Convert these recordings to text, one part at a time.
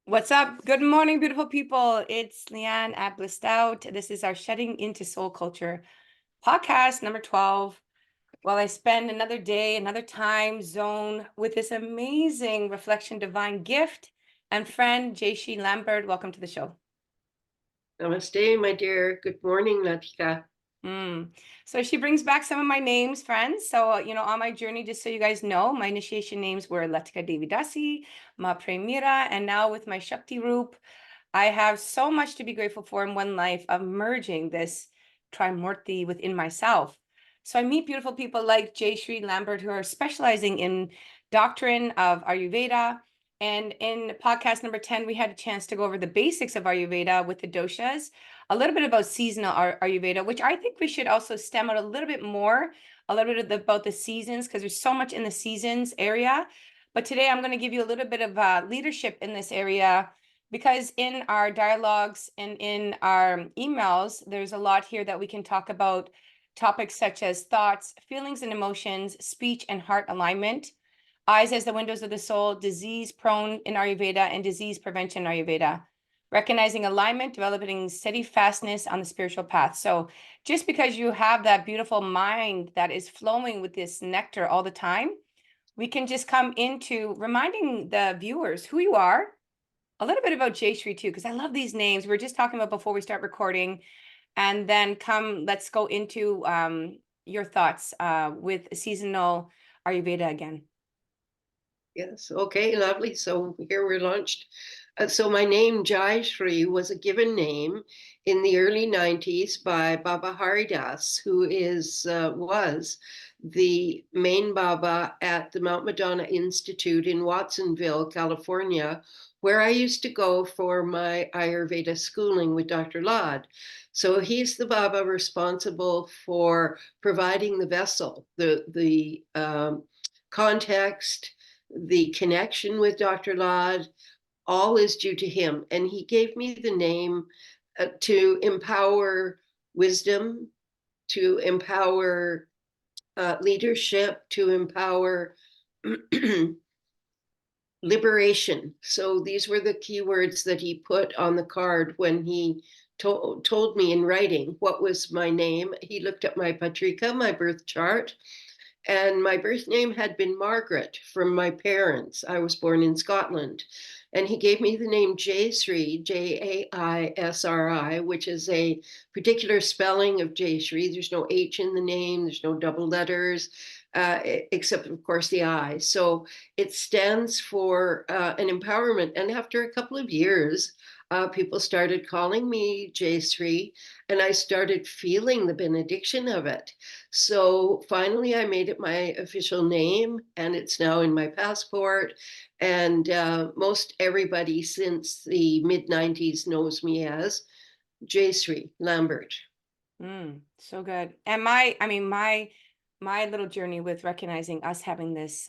What's up? Good morning, beautiful people. It's Leanne at Blissed Out. This is our Shedding into Soul Culture podcast number 12. While I spend another day, another time zone with this amazing reflection divine gift and friend, Jaisri Lambert. Welcome to the show. Namaste, my dear. Good morning, Latika. So she brings back some of my names, friends. So, on my journey, just so you guys know, my initiation names were Latika Devidasi, Ma Premira, and now with my Shakti Roop, I have so much to be grateful for in one life of merging this Trimurti within myself. So I meet beautiful people like Jaisri Lambert who are specializing in doctrine of Ayurveda. And in podcast number 10, we had a chance to go over the basics of Ayurveda with the doshas, a little bit about seasonal Ayurveda, which I think we should also stem out a little bit more, a little bit about the seasons, because there's so much in the seasons area. But today I'm going to give you a little bit of leadership in this area, because in our dialogues and in our emails, there's a lot here that we can talk about topics such as thoughts, feelings and emotions, speech and heart alignment, eyes as the windows of the soul, disease prone in Ayurveda, and disease prevention in Ayurveda, recognizing alignment, developing steadfastness on the spiritual path. So just because you have that beautiful mind that is flowing with this nectar all the time, we can just come into reminding the viewers who you are, a little bit about Jaisri too, because I love these names. We were just talking about before we start recording, and then let's go into your thoughts with seasonal Ayurveda again. Yes, okay, lovely. So here we're launched. So my name, Jaisri, was a given name in the early 90s by Baba Haridas, who was the main Baba at the Mount Madonna Institute in Watsonville, California, where I used to go for my Ayurveda schooling with Dr. Lad. So he's the Baba responsible for providing the vessel, the context, the connection with Dr. Lad, all is due to him. And he gave me the name to empower wisdom, to empower leadership, to empower liberation. So these were the keywords that he put on the card when he told me in writing what was my name. He looked at my patrika, my birth chart, and my birth name had been Margaret from my parents. I was born in Scotland. And he gave me the name Jaisri, Jaisri, which is a particular spelling of Jaisri. There's no H in the name, there's no double letters, except, of course, the I. So it stands for an empowerment. And after a couple of years, people started calling me Jaisri, and I started feeling the benediction of it. So finally, I made it my official name, and it's now in my passport. And most everybody since the mid 90s knows me as Jaisri Lambert. So good. And my little journey with recognizing us having this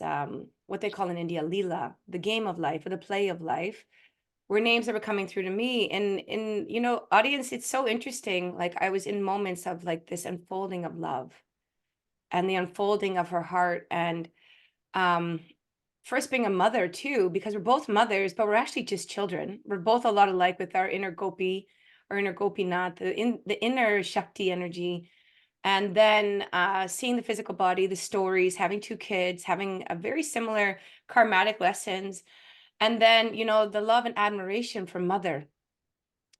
what they call in India Leela, the game of life or the play of life, were names that were coming through to me. And in audience, it's so interesting. Like I was in moments of like this unfolding of love and the unfolding of her heart, and um first being a mother too, because we're both mothers, but we're actually just children. We're both a lot alike with our inner gopi or inner gopinath, the inner Shakti energy. And then seeing the physical body, the stories, having two kids, having a very similar karmatic lessons. And then, the love and admiration for mother,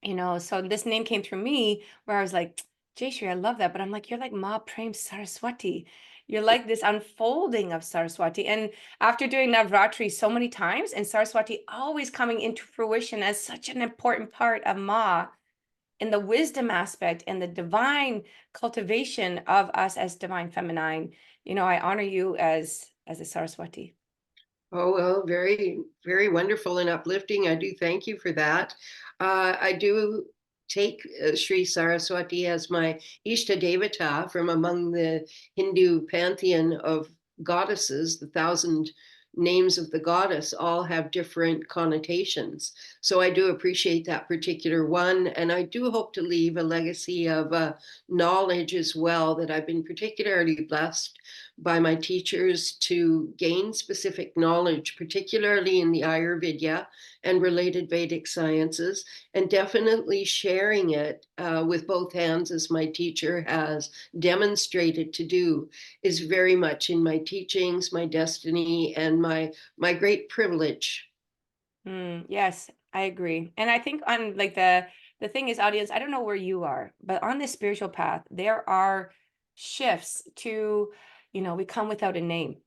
so this name came through me where I was like, Jaisri, I love that. But I'm like, you're like Ma Prem Saraswati. You're like this unfolding of Saraswati. And after doing Navratri so many times, and Saraswati always coming into fruition as such an important part of Ma in the wisdom aspect and the divine cultivation of us as divine feminine, I honor you as a Saraswati. Oh, well, very, very wonderful and uplifting. I do thank you for that. I do take Sri Saraswati as my Ishta Devata from among the Hindu pantheon of goddesses. The thousand names of the goddess all have different connotations. So I do appreciate that particular one. And I do hope to leave a legacy of knowledge as well, that I've been particularly blessed by my teachers to gain specific knowledge, particularly in the Ayurveda and related Vedic sciences, and definitely sharing it with both hands, as my teacher has demonstrated to do, is very much in my teachings, my destiny, and my great privilege. Yes, I agree. And I think on like the thing is, audience, I don't know where you are, but on this spiritual path, there are shifts to, we come without a name.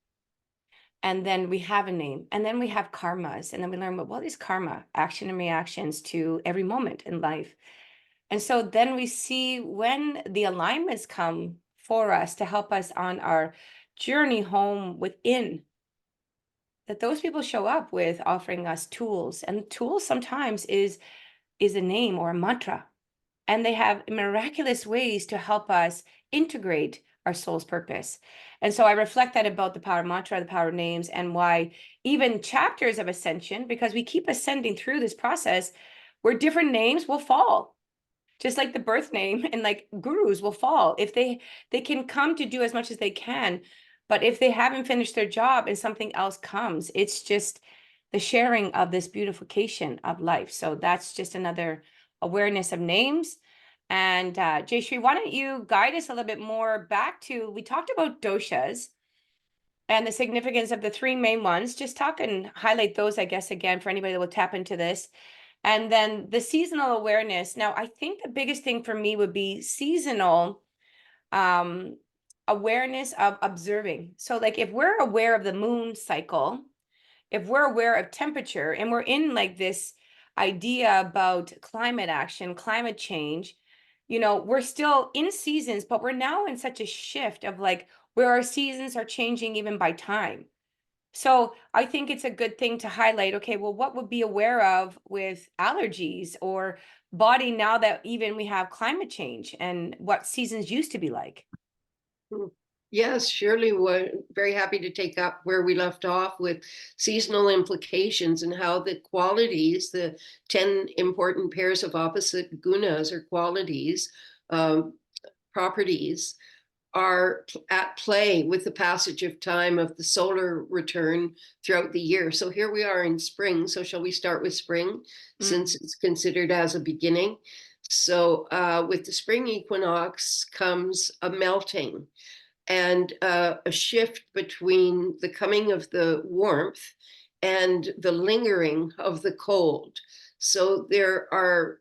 And then we have a name, and then we have karmas, and then we learn about what is karma, action and reactions to every moment in life. And so then we see when the alignments come for us to help us on our journey home within, that those people show up with offering us tools. And tools sometimes is a name or a mantra. And they have miraculous ways to help us integrate our soul's purpose. And so I reflect that about the power mantra, the power names, and why even chapters of ascension, because we keep ascending through this process where different names will fall, just like the birth name, and like gurus will fall if they can come to do as much as they can, but if they haven't finished their job and something else comes, it's just the sharing of this beautification of life. So that's just another awareness of names. And Jaisri, why don't you guide us a little bit more back to, we talked about doshas and the significance of the three main ones. Just talk and highlight those, I guess, again, for anybody that will tap into this. And then the seasonal awareness. Now, I think the biggest thing for me would be seasonal um, awareness of observing. So like if we're aware of the moon cycle, if we're aware of temperature, and we're in like this idea about climate action, climate change, we're still in seasons, but we're now in such a shift of like where our seasons are changing even by time. So I think it's a good thing to highlight, okay, well, what would be aware of with allergies or body now that even we have climate change and what seasons used to be like? Yes, surely we're very happy to take up where we left off with seasonal implications and how the qualities, the 10 important pairs of opposite gunas or qualities, um, properties, are at play with the passage of time of the solar return throughout the year. So here we are in spring. So shall we start with spring, since it's considered as a beginning? So with the spring equinox comes a melting and a shift between the coming of the warmth and the lingering of the cold. So there are,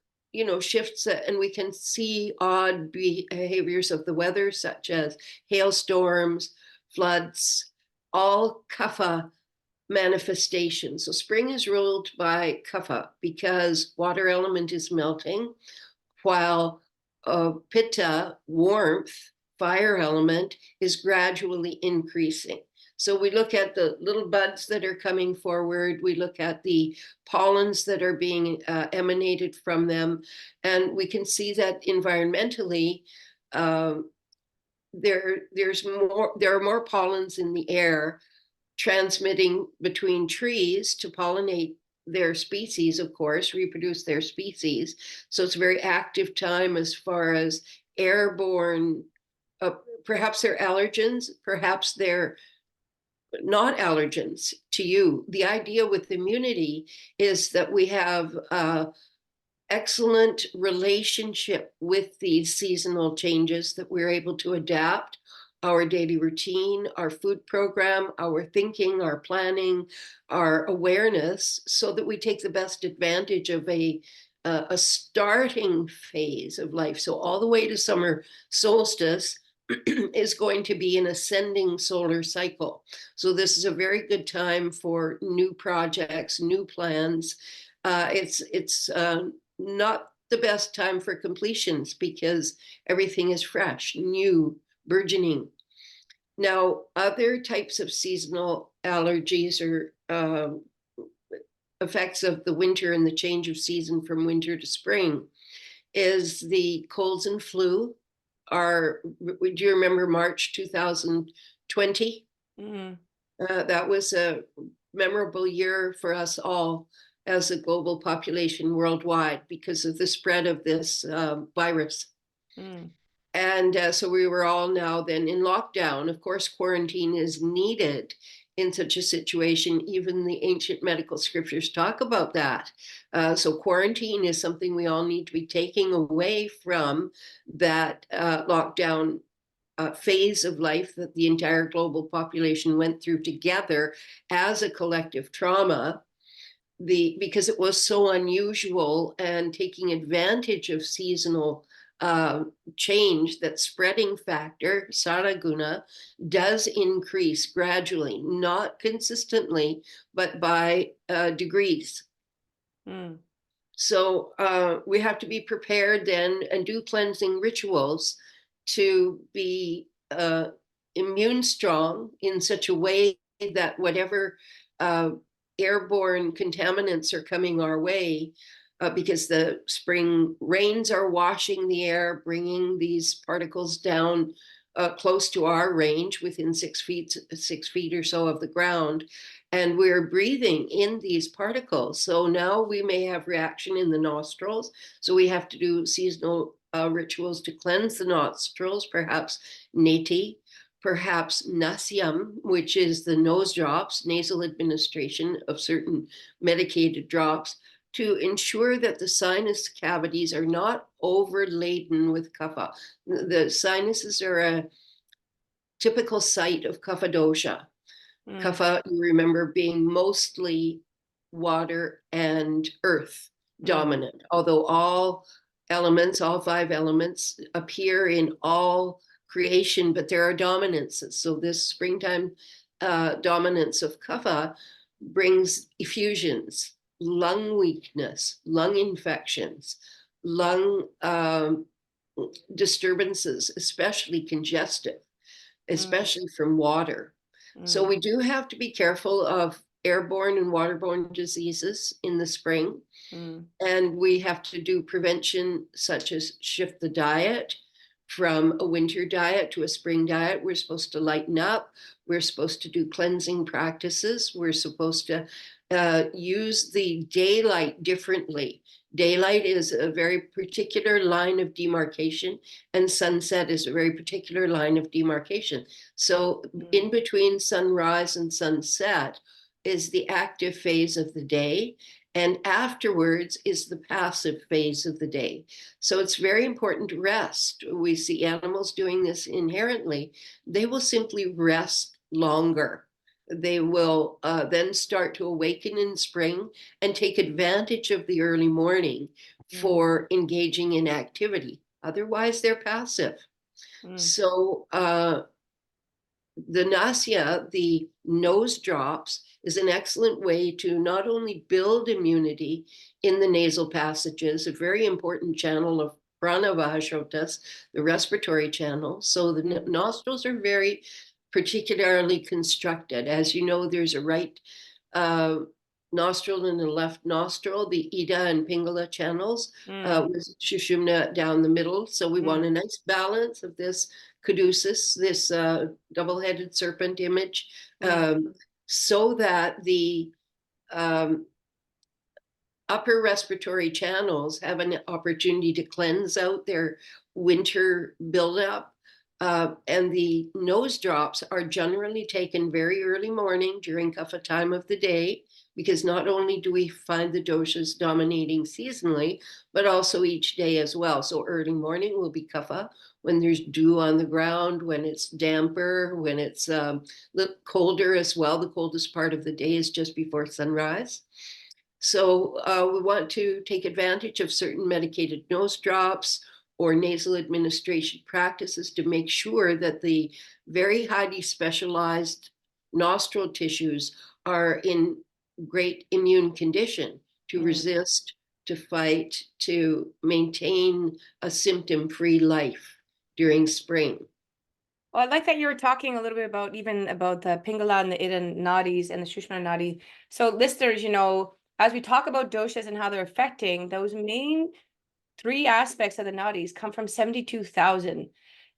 shifts and we can see odd behaviors of the weather, such as hailstorms, floods, all kapha manifestations. So spring is ruled by kapha because water element is melting, while pitta, warmth, fire element, is gradually increasing. So we look at the little buds that are coming forward, we look at the pollens that are being emanated from them, and we can see that environmentally, there are more pollens in the air transmitting between trees to pollinate their species, of course, reproduce their species. So it's a very active time as far as airborne, perhaps they're allergens, perhaps they're not allergens to you. The idea with immunity is that we have excellent relationship with these seasonal changes, that we're able to adapt our daily routine, our food program, our thinking, our planning, our awareness, so that we take the best advantage of a starting phase of life. So all the way to summer solstice is going to be an ascending solar cycle. So this is a very good time for new projects, new plans. It's not the best time for completions because everything is fresh, new, burgeoning. Now, other types of seasonal allergies or effects of the winter and the change of season from winter to spring is the colds and flu. Do you remember March 2020? Mm. That was a memorable year for us all. as a global population worldwide because of the spread of this virus. Mm. And so we were all now then in lockdown. Of course, quarantine is needed in such a situation. Even the ancient medical scriptures talk about that. So quarantine is something we all need to be taking away from that lockdown phase of life that the entire global population went through together as a collective trauma, because it was so unusual, and taking advantage of seasonal change, that spreading factor, saraguna, does increase gradually, not consistently, but by degrees. Mm. So we have to be prepared then and do cleansing rituals to be immune strong in such a way that whatever uh, airborne contaminants are coming our way, because the spring rains are washing the air, bringing these particles down close to our range, within 6 feet or so of the ground, and we're breathing in these particles. So now we may have reaction in the nostrils. So we have to do seasonal rituals to cleanse the nostrils, perhaps neti, perhaps nasiam, which is the nose drops, nasal administration of certain medicated drops, to ensure that the sinus cavities are not overladen with kapha. The sinuses are a typical site of kapha dosha. Mm. Kapha, you remember, being mostly water and earth Mm. dominant, although all elements, all 5 elements, appear in all creation, but there are dominances. So this springtime dominance of kapha brings effusions, lung weakness, lung infections, lung disturbances, especially congestive, Mm. especially from water. So Mm. we do have to be careful of airborne and waterborne diseases in the spring. Mm. And we have to do prevention, such as shift the diet from a winter diet to a spring diet. We're supposed to lighten up. We're supposed to do cleansing practices. We're supposed to use the daylight differently. Daylight is a very particular line of demarcation, and sunset is a very particular line of demarcation. So, Mm. in between sunrise and sunset is the active phase of the day, and afterwards is the passive phase of the day. So it's very important to rest. We see animals doing this inherently. They will simply rest longer. They will then start to awaken in spring and take advantage of the early morning Mm. for engaging in activity. Otherwise, they're passive. Mm. So the nasya, the nose drops, is an excellent way to not only build immunity in the nasal passages, a very important channel of pranavahashotas, the respiratory channel. So the Mm. nostrils are very particularly constructed. As you know, there's a right uh, nostril and a left nostril, the Ida and Pingala channels, Mm. with Shushumna down the middle. So we want Mm. a nice balance of this caduceus, this double-headed serpent image, Mm. so that the um, upper respiratory channels have an opportunity to cleanse out their winter buildup. And the nose drops are generally taken very early morning during kapha time of the day, because not only do we find the doshas dominating seasonally, but also each day as well. So early morning will be kapha, when there's dew on the ground, when it's damper, when it's a little colder as well. The coldest part of the day is just before sunrise. So we want to take advantage of certain medicated nose drops or nasal administration practices to make sure that the very highly specialized nostril tissues are in great immune condition to Mm. resist, to fight, to maintain a symptom-free life during spring. Well, I like that you were talking a little bit about even about the Pingala and the Ida nadis and the Shushmana nadi. So listeners, as we talk about doshas and how they're affecting, those main three aspects of the nadis come from 72,000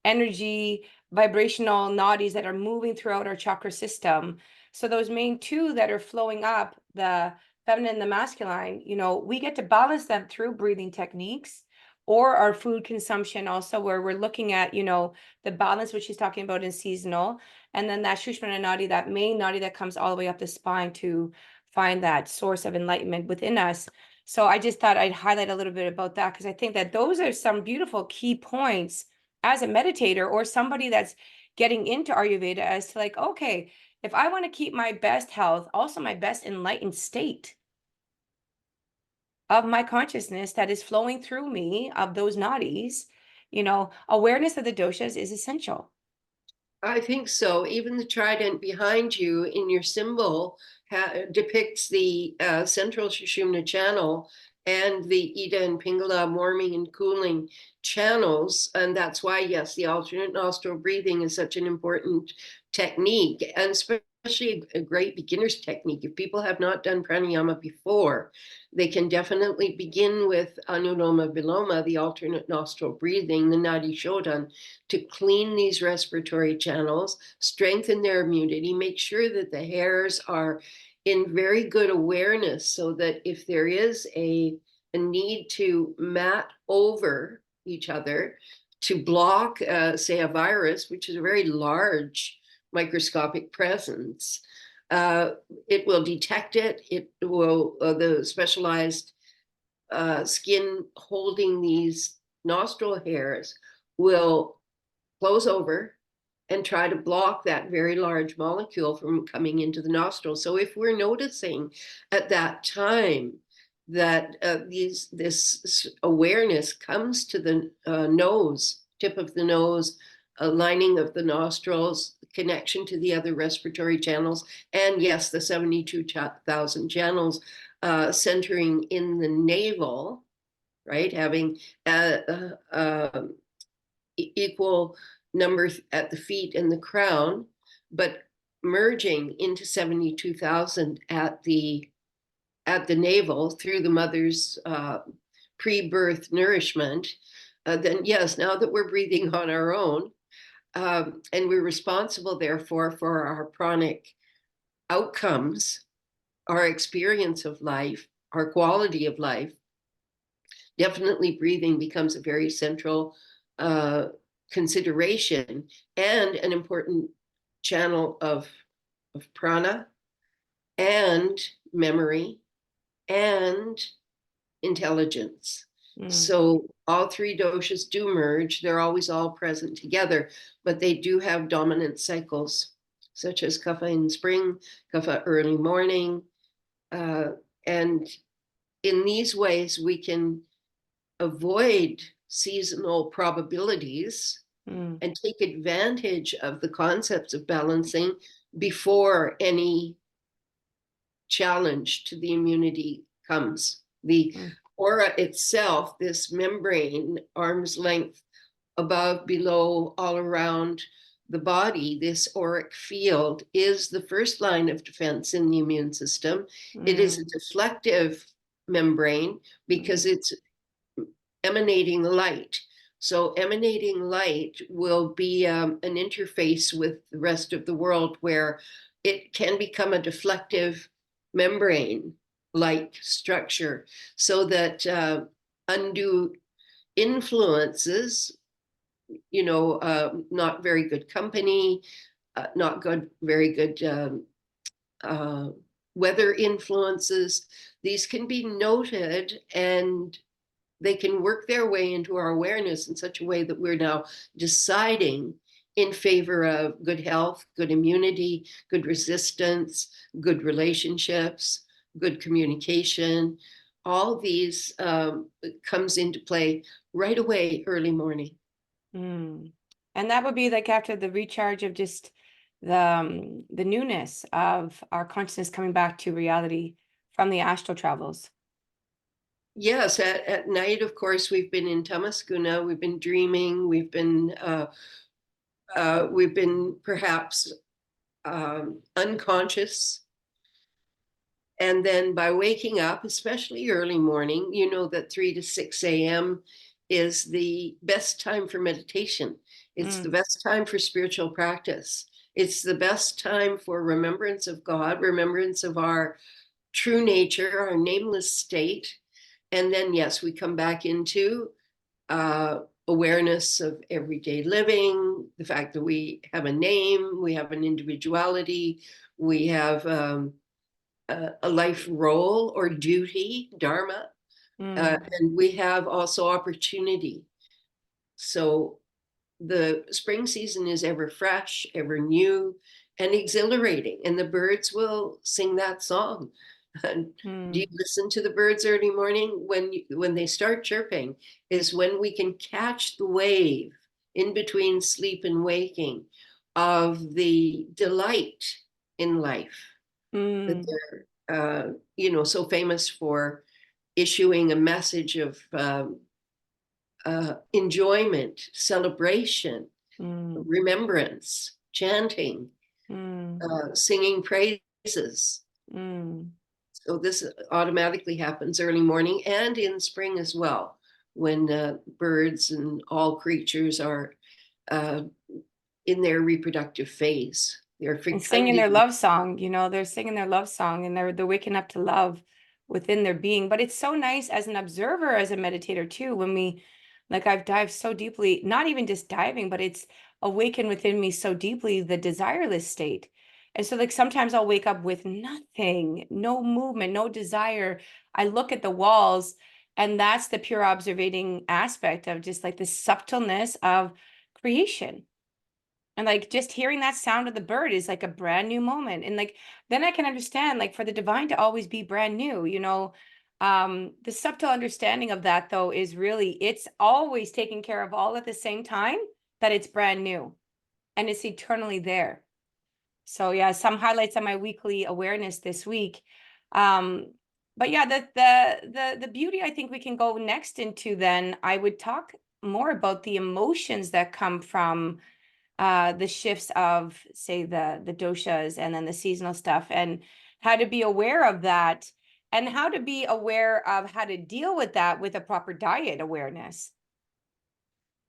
energy, vibrational nadis that are moving throughout our chakra system. So those main two that are flowing up, the feminine and the masculine, we get to balance them through breathing techniques or our food consumption also, where we're looking at, the balance, which she's talking about in seasonal, and then that Shushmana Nadi, that main Nadi that comes all the way up the spine to find that source of enlightenment within us. So I just thought I'd highlight a little bit about that, because I think that those are some beautiful key points as a meditator or somebody that's getting into Ayurveda, as to like, okay, if I want to keep my best health, also my best enlightened state of my consciousness that is flowing through me, of those nadis, awareness of the doshas is essential. I think so. Even the trident behind you in your symbol depicts the central Sushumna channel and the Ida and Pingala warming and cooling channels. And that's why, yes, the alternate nostril breathing is such an important technique, and especially a great beginner's technique. If people have not done pranayama before, they can definitely begin with Anuloma Viloma, the alternate nostril breathing, the Nadi Shodhan, to clean these respiratory channels, strengthen their immunity, make sure that the hairs are in very good awareness, so that if there is a need to mat over each other to block, say, a virus, which is a very large microscopic presence, it will detect it. It will, the specialized skin holding these nostril hairs will close over and try to block that very large molecule from coming into the nostril. So if we're noticing at that time that this awareness comes to the nose, tip of the nose, lining of the nostrils, connection to the other respiratory channels, and yes, the 72,000 channels centering in the navel, right? Having equal numbers at the feet and the crown, but merging into 72,000 at the navel through the mother's pre-birth nourishment. Then yes, now that we're breathing on our own, and we're responsible therefore for our pranic outcomes, our experience of life, our quality of life, definitely breathing becomes a very central consideration and an important channel of prana and memory and intelligence. So all three doshas do merge. They're always all present together, but they do have dominant cycles, such as kapha in spring, kapha early morning. And in these ways, we can avoid seasonal probabilities and take advantage of the concepts of balancing before any challenge to the immunity comes. The aura itself, this membrane, arm's length above, below, all around the body, this auric field is the first line of defense in the immune system. It is a deflective membrane because it's emanating light. So emanating light will be an interface with the rest of the world, where it can become a deflective membrane-like structure, so that undue influences, not very good company, not good, very good weather influences, these can be noted, and they can work their way into our awareness in such a way that we're now deciding in favor of good health, good immunity, good resistance, good relationships, good communication. All these comes into play right away early morning. And that would be like after the recharge of just the newness of our consciousness coming back to reality from the astral travels. Yes, at night, of course, we've been in Tamaskuna, we've been dreaming, we've been perhaps unconscious. And then by waking up, especially early morning, you know that 3 to 6 a.m. is the best time for meditation. It's the best time for spiritual practice. It's the best time for remembrance of God, remembrance of our true nature, our nameless state. And then, yes, we come back into awareness of everyday living, the fact that we have a name, we have an individuality, we have a life role or duty, dharma, and we have also opportunity. So the spring season is ever fresh, ever new, and exhilarating. And the birds will sing that song. And do you listen to the birds early morning? When they start chirping is when we can catch the wave in between sleep and waking of the delight in life that they're so famous for issuing a message of enjoyment, celebration, remembrance, chanting, singing praises. So this automatically happens early morning and in spring as well, when birds and all creatures are in their reproductive phase. They're And singing their fecunding. love song, they're singing their love song and they're waking up to love within their being. But it's so nice as an observer, as a meditator too, when I've dived so deeply, not even just diving, but it's awakened within me so deeply, the desireless state. And so sometimes I'll wake up with nothing, no movement, no desire. I look at the walls, and that's the pure observating aspect of just the subtleness of creation. And just hearing that sound of the bird is like a brand new moment. And then I can understand, for the divine to always be brand new, the subtle understanding of that though is really, it's always taking care of all at the same time, that it's brand new and it's eternally there. So yeah, some highlights on my weekly awareness this week. But yeah, the beauty, I think we can go next into, then I would talk more about the emotions that come from the shifts of, say, the doshas and then the seasonal stuff, and how to be aware of that, and how to be aware of how to deal with that with a proper diet awareness.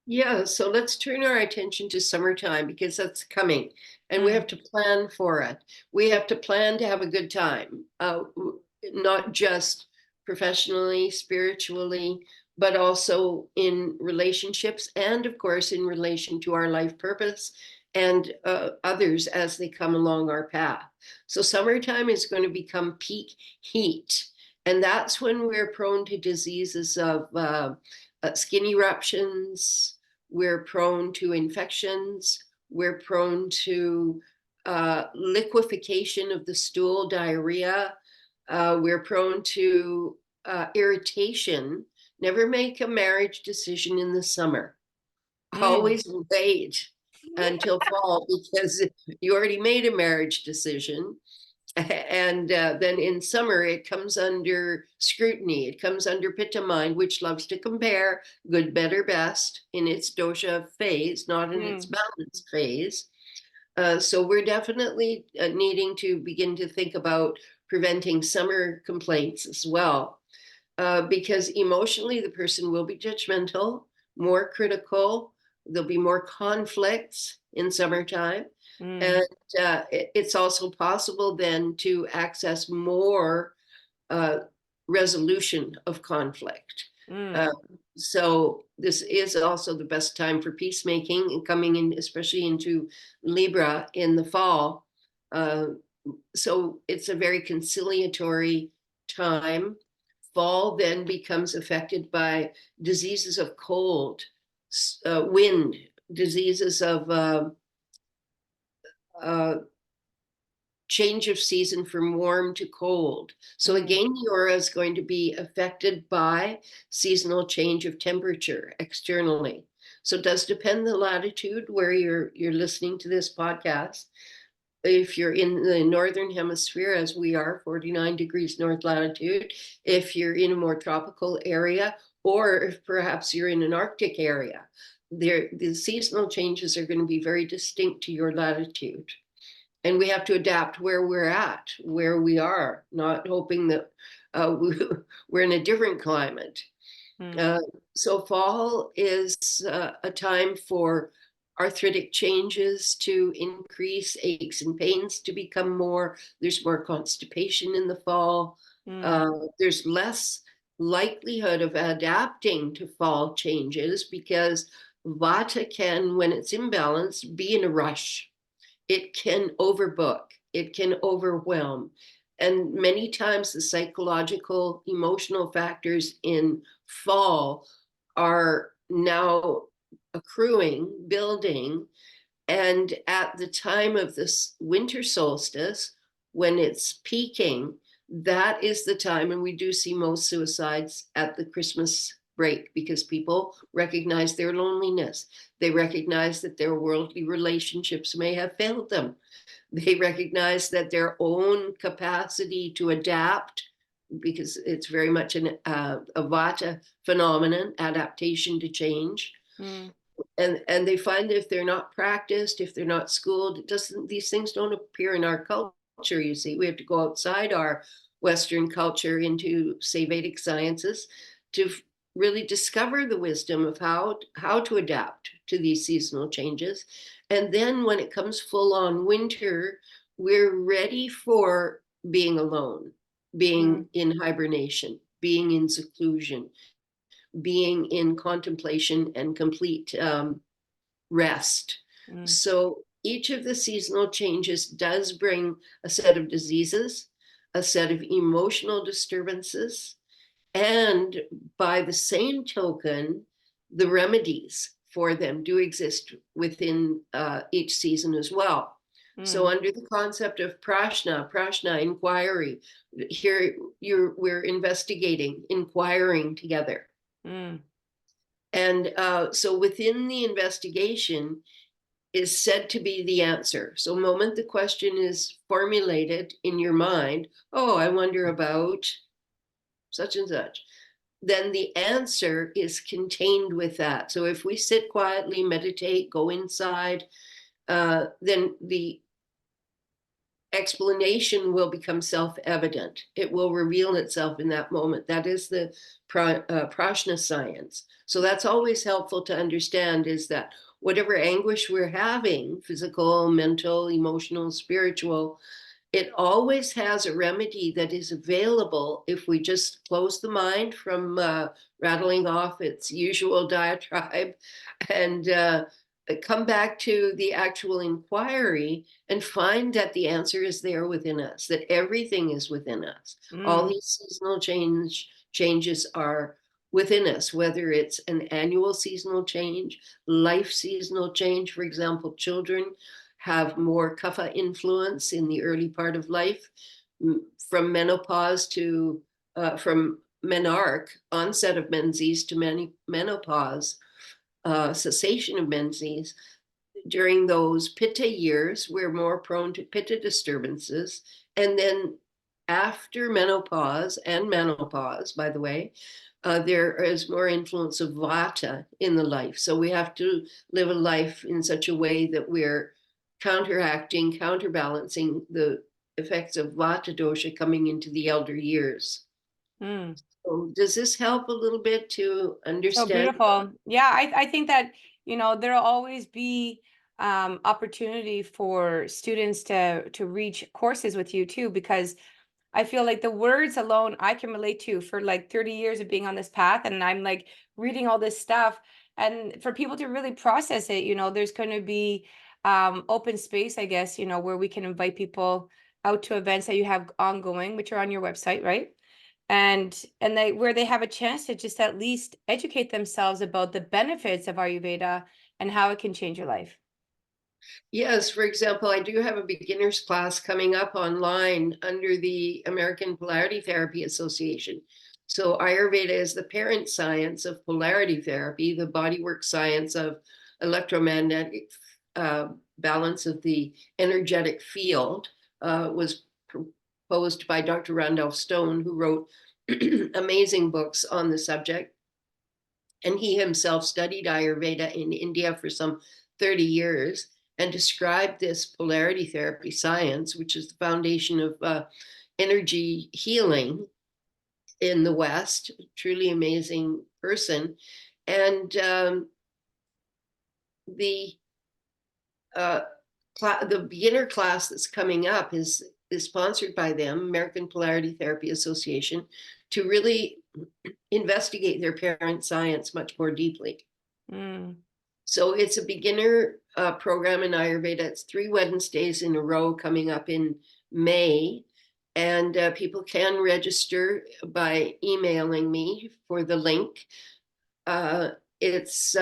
Yeah, so let's turn our attention to summertime because that's coming and we have to plan for it. We have to plan to have a good time, not just professionally, spiritually, but also in relationships and, of course, in relation to our life purpose and others as they come along our path. So, summertime is going to become peak heat, and that's when we're prone to diseases of skin eruptions. We're prone to infections. We're prone to liquefaction of the stool, diarrhea. We're prone to irritation. Never make a marriage decision in the summer. Always wait until fall because you already made a marriage decision. And then in summer, it comes under scrutiny. It comes under Pitta mind, which loves to compare good, better, best in its dosha phase, not in its balance phase. So we're definitely needing to begin to think about preventing summer complaints as well, because emotionally the person will be judgmental, more critical. There'll be more conflicts in summertime. And it's also possible then to access more uh, resolution of conflict. Uh, so this is also the best time for peacemaking and coming in, especially into Libra in the fall. So it's a very conciliatory time. Fall then becomes affected by diseases of cold, wind, diseases of change of season from warm to cold. So again, the aura is going to be affected by seasonal change of temperature externally. So it does depend the latitude where you're listening to this podcast. If you're in the northern hemisphere, as we are, 49 degrees north latitude, if you're in a more tropical area, or if perhaps you're in an Arctic area, the seasonal changes are going to be very distinct to your latitude. And we have to adapt where we're at, where we are, not hoping that we're in a different climate. So fall is a time for arthritic changes to increase, aches and pains to become more. There's more constipation in the fall. Mm, There's less likelihood of adapting to fall changes because Vata can, when it's imbalanced, be in a rush. It can overbook, it can overwhelm. And many times the psychological, emotional factors in fall are now accruing, building. And at the time of this winter solstice, when it's peaking, that is the time, and we do see most suicides at the Christmas break because people recognize their loneliness. They recognize that their worldly relationships may have failed them. They recognize that their own capacity to adapt, because it's very much a Vata phenomenon, adaptation to change, mm, and they find that if they're not practiced, if they're not schooled, it doesn't, these things don't appear in our culture. You see, we have to go outside our Western culture into, say, Vedic sciences to really discover the wisdom of how to adapt to these seasonal changes. And then when it comes full on winter, we're ready for being alone, being mm, in hibernation, being in seclusion, being in contemplation and complete rest. mm, So each of the seasonal changes does bring a set of diseases, a set of emotional disturbances, and by the same token, the remedies for them do exist within each season as well. So mm, under the concept of prashna inquiry, here we're investigating, inquiring together. mm, And so within the investigation is said to be the answer. So the moment the question is formulated in your mind, oh, I wonder about such and such, then the answer is contained with that. So if we sit quietly, meditate, go inside, then the explanation will become self-evident. It will reveal itself in that moment. That is the prashna science. So that's always helpful to understand, is that whatever anguish we're having, physical, mental, emotional, spiritual, it always has a remedy that is available if we just close the mind from rattling off its usual diatribe and come back to the actual inquiry and find that the answer is there within us, that everything is within us. All mm, these seasonal changes are within us, whether it's an annual seasonal change, life seasonal change. For example, children have more kapha influence in the early part of life, from menopause to from menarche, onset of menses, to menopause, cessation of menses. During those pitta years, we're more prone to pitta disturbances. And then after menopause, by the way, there is more influence of vata in the life. So we have to live a life in such a way that we're counteracting, counterbalancing the effects of vata dosha coming into the elder years. mm. So does this help a little bit to So understand? beautiful. Yeah, I think that, there'll always be opportunity for students to reach courses with you too, because I feel like the words alone I can relate to for like 30 years of being on this path. And I'm like reading all this stuff. And for people to really process it, there's going to be open space, I guess, where we can invite people out to events that you have ongoing, which are on your website, right? And they where they have a chance to just at least educate themselves about the benefits of Ayurveda and how it can change your life. Yes, for example, I do have a beginner's class coming up online under the American Polarity Therapy Association. So Ayurveda is the parent science of polarity therapy, the bodywork science of electromagnetic balance of the energetic field, was proposed by Dr. Randolph Stone, who wrote amazing books on the subject. And he himself studied Ayurveda in India for some 30 years and described this polarity therapy science, which is the foundation of energy healing in the West. Truly amazing person. And the the beginner class that's coming up is sponsored by them, American Polarity Therapy Association, to really investigate their parent science much more deeply. Mm. So it's a beginner program in Ayurveda. It's 3 Wednesdays in a row coming up in May. And people can register by emailing me for the link. It's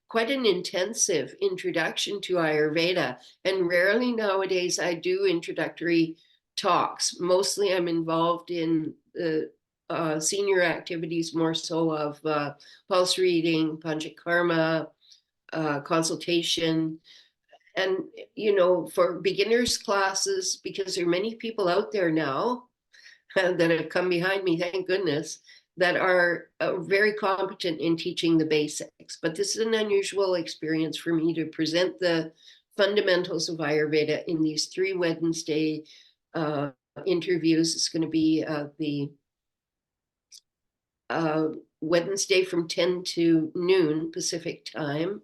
quite an intensive introduction to Ayurveda. And rarely nowadays I do introductory talks. Mostly I'm involved in the senior activities, more so of pulse reading, panchakarma, consultation. And, for beginners classes, because there are many people out there now that have come behind me, thank goodness, that are very competent in teaching the basics. But this is an unusual experience for me to present the fundamentals of Ayurveda in these 3 Wednesday interviews. It's going to be the Wednesday from 10 to noon Pacific time.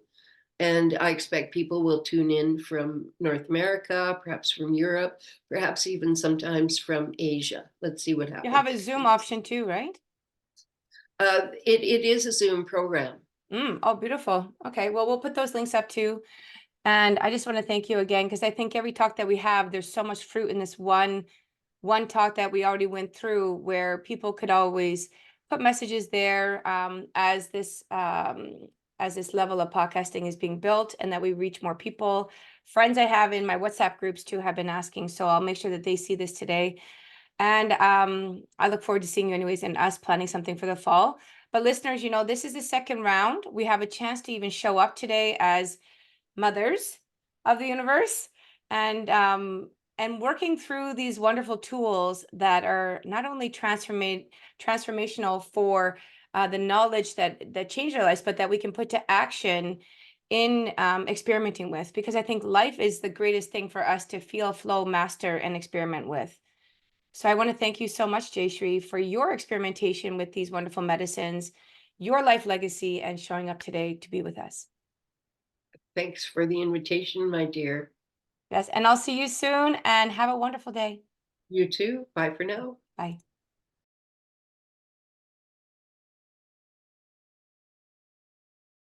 And I expect people will tune in from North America, perhaps from Europe, perhaps even sometimes from Asia. Let's see what You have happens. a Zoom option too, right? It is a Zoom program. Oh, beautiful. Okay, well, we'll put those links up too. And I just want to thank you again, because I think every talk that we have, there's so much fruit in this one talk that we already went through, where people could always put messages there as this level of podcasting is being built, and that we reach more people. Friends I have in my WhatsApp groups too have been asking, so I'll make sure that they see this today. And I look forward to seeing you anyways, and us planning something for the fall. But listeners, this is the second round. We have a chance to even show up today as mothers of the universe, and working through these wonderful tools that are not only transformational for the knowledge that changed our lives, but that we can put to action in experimenting with, because I think life is the greatest thing for us to feel, flow, master, and experiment with. So I want to thank you so much, Jaisri, for your experimentation with these wonderful medicines, your life legacy, and showing up today to be with us. Thanks for the invitation, my dear. Yes, and I'll see you soon, and have a wonderful day. You too. Bye for now. Bye.